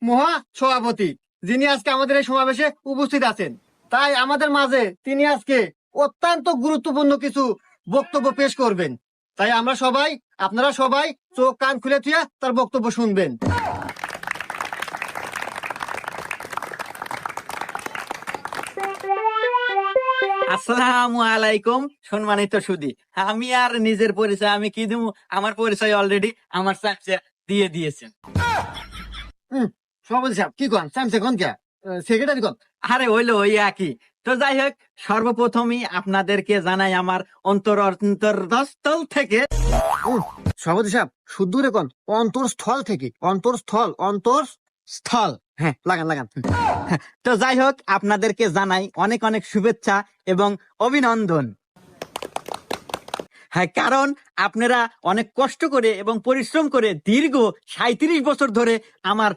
মহা সভাপতি, যিনি আজকে আমাদের এই সমাবেশে উপস্থিত আছেন। তাই আমাদের মাঝে তিনি আজকে অত্যন্ত গুরুত্বপূর্ণ কিছু বক্তব্য পেশ করবেন। তাই আপনারা সবাই চোখ কান খুলে থুয়ে তার বক্তব্য শুনবেন। আসসালামু আলাইকুম সম্মানিত সুধী। আমি আর নিজের পরিচয় আমি কি দিব, আমার পরিচয় অলরেডি আমার চাচা দিয়ে দিয়েছেন। সভাপতি সাহেব কি কন, স্যামসে কন কে, সেক্রেটারি কন। আরে হইলো ওই একই। তো যাই হোক, সর্বপ্রথমই আপনাদেরকে জানাই আমার অন্তরস্থল থেকে। সভাপতি সাহেব শুদ্ধ করে কন, অন্তরস্থল থেকে, অন্তরস্থল। হ্যাঁ, লাগান লাগান। তো যাই হোক, আপনাদেরকে জানাই অনেক অনেক শুভেচ্ছা এবং অভিনন্দন। হ্যাঁ, কারণ আপনারা অনেক কষ্ট করে এবং পরিশ্রম করে দীর্ঘ 37 বছর ধরে আমার